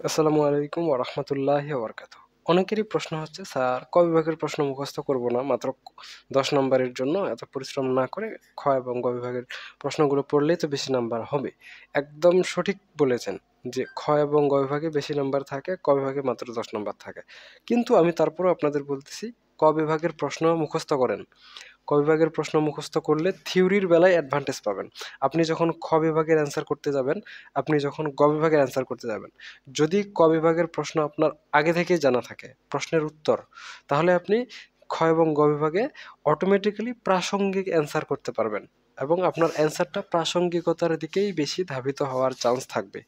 আসসালামু আলাইকুম ওয়া রাহমাতুল্লাহি ওয়া বারাকাতুহু। অনেকেরই প্রশ্ন হচ্ছে, স্যার ক বিভাগের প্রশ্ন মুখস্থ করব না, মাত্র 10 নাম্বারের জন্য এত পরিশ্রম না করে খ এবং গ বিভাগের প্রশ্নগুলো পড়লেই তো বেশি নাম্বার হবে। একদম সঠিক বলেছেন যে খ এবং গ বিভাগে বেশি নাম্বার থাকে, ক বিভাগে মাত্র 10 নাম্বার থাকে। কিন্তু আমি তারপরেও আপনাদের বলতেছি, ক বিভাগের প্রশ্ন মুখস্থ করেন। ক বিভাগের প্রশ্ন মুখস্থ করলে থিওরির বেলায় অ্যাডভান্টেজ পাবেন। আপনি যখন খ বিভাগের অ্যান্সার করতে যাবেন, আপনি যখন গ বিভাগের অ্যান্সার করতে যাবেন, যদি ক বিভাগের প্রশ্ন আপনার আগে থেকেই জানা থাকে প্রশ্নের উত্তর, তাহলে আপনি খ এবং গ বিভাগে অটোমেটিক্যালি প্রাসঙ্গিক অ্যান্সার করতে পারবেন এবং আপনার অ্যান্সারটা প্রাসঙ্গিকতার দিকেই বেশি ধাবিত হওয়ার চান্স থাকবে।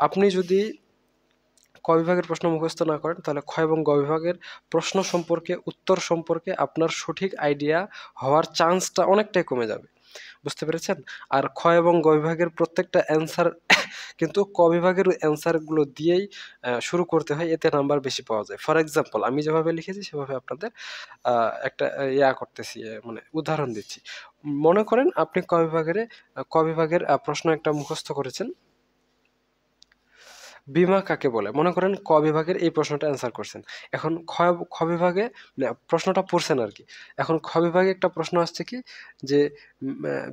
আপনি যদি ক বিভাগের প্রশ্ন মুখস্থ না করেন, তাহলে খ এবং গ বিভাগের প্রশ্ন সম্পর্কে, উত্তর সম্পর্কে আপনার সঠিক আইডিয়া হওয়ার চান্সটা অনেকটাই কমে যাবে। বুঝতে পেরেছেন? আর খ এবং গ বিভাগের প্রত্যেকটা অ্যান্সার কিন্তু ক বিভাগের অ্যান্সারগুলো দিয়েই শুরু করতে হয়, এতে নাম্বার বেশি পাওয়া যায়। ফর এক্সাম্পল, আমি যেভাবে লিখেছি সেভাবে আপনাদের একটা করতেছি, মানে উদাহরণ দিচ্ছি। মনে করেন আপনি ক বিভাগের প্রশ্ন একটা মুখস্থ করেছেন, বীমা কাকে বলে? মনে করেন ক বিভাগের এই প্রশ্নটা অ্যান্সার করছেন। এখন খ বিভাগে প্রশ্নটা পড়ছেন আরকি। এখন খ বিভাগে একটা প্রশ্ন আসছে কি যে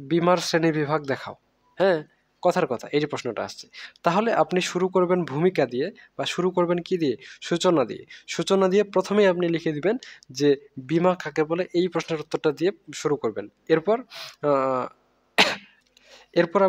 বীমার শ্রেণীবিভাগ দেখাও। হ্যাঁ? কথার কথা এই যে প্রশ্নটা আসছে। তাহলে আপনি শুরু করবেন ভূমিকা দিয়ে, বা শুরু করবেন কি দিয়ে? সূচনা দিয়ে। সূচনা দিয়ে ১ম এই আপনি লিখে দিবেন যে বীমা কাকে বলে, এই প্রশ্নের উত্তরটা দিয়ে শুরু করবেন। এরপর আ এরপর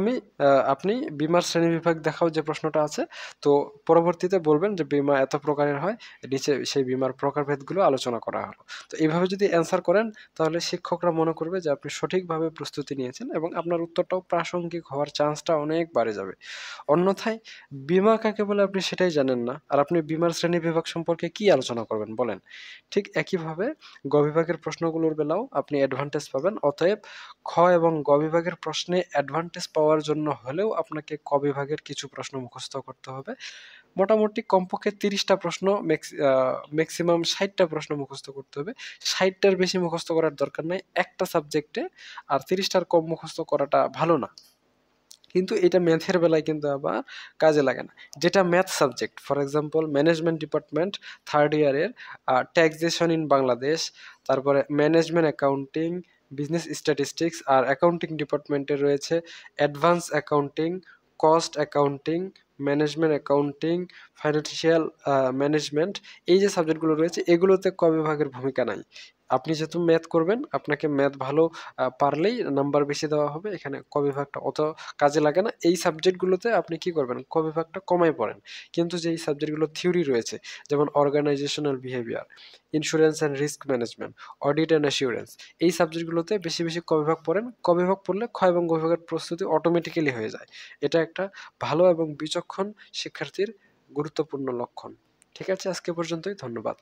আপনি বীমার শ্রেণীবিভাগ দেখাও যে প্রশ্নটা আছে, তো পরবর্তীতে বলবেন যে বীমা এত প্রকারের হয়, নিচে সেই বীমার প্রকারভেদগুলো আলোচনা করা হলো। তো এইভাবে যদি অ্যান্সার করেন, তাহলে শিক্ষকরা মনে করবে যে আপনি সঠিকভাবে প্রস্তুতি নিয়েছেন এবং আপনার উত্তরটাও প্রাসঙ্গিক হওয়ার চান্সটা অনেক বাড়ে যাবে। অন্যথায় বীমা কাকে বলে আপনি সেটাই জানেন না, আর আপনি বীমার শ্রেণীবিভাগ সম্পর্কে কি আলোচনা করবেন বলেন? ঠিক একইভাবে গ বিভাগের প্রশ্নগুলোর বেলাও আপনি অ্যাডভান্টেজ পাবেন। অতএব খ এবং গ বিভাগের প্রশ্নে অ্যাডভান্টেজ পাওয়ার জন্য হলেও আপনাকে ক বিভাগের কিছু প্রশ্ন মুখস্থ করতে হবে। মোটামুটি কমপক্ষে ৩০ টা প্রশ্ন, ম্যাক্সিমাম ৬০ টা প্রশ্ন মুখস্থ করতে হবে। ৬০ টার বেশি মুখস্থ করার দরকার নাই একটা সাবজেক্টে, আর ৩০ টার কম মুখস্থ করাটা ভালো না। কিন্তু এটা ম্যাথের বেলায় কিন্তু আবার কাজে লাগে না। যেটা math subject, for example management department 3rd ইয়ারের ট্যাক্সেশন ইন বাংলাদেশ, তারপরে ম্যানেজমেন্ট অ্যাকাউন্টিং, বিজনেস স্ট্যাটিস্টিক্স, আর অ্যাকাউন্টিং ডিপার্টমেন্টের রয়েছে advance accounting, cost accounting, management accounting, financial management. এই যে সাবজেক্টগুলো রয়েছে, এগুলোতে ক বিভাগের ভূমিকা নাই। আপনি যেহেতু ম্যাথ করবেন, আপনাকে ম্যাথ ভালো পারলেই নাম্বার বেশি দেওয়া হবে। এখানে ক বিভাগটা অত কাজে লাগে না। এই সাবজেক্টগুলোতে আপনি কি করবেন? ক বিভাগটা কমায় পড়েন। কিন্তু যেই সাবজেক্টগুলো থিওরি রয়েছে, যেমন organisational behaviour, insurance and risk management, audit and assurance, এই সাবজেক্টগুলোতে বেশি, বেশি ক বিভাগ পড়েন। ক বিভাগ পড়লে খ এবং গ বিভাগের প্রস্তুতি অটোমেটিক্যালি হয়ে যায়। এটা একটা ভালো এবং বিচক্ষণ শিক্ষার্থীর গুরুত্বপূর্ণ লক্ষণ। ঠিক আছে? আজকে পর্যন্তই। ধন্যবাদ।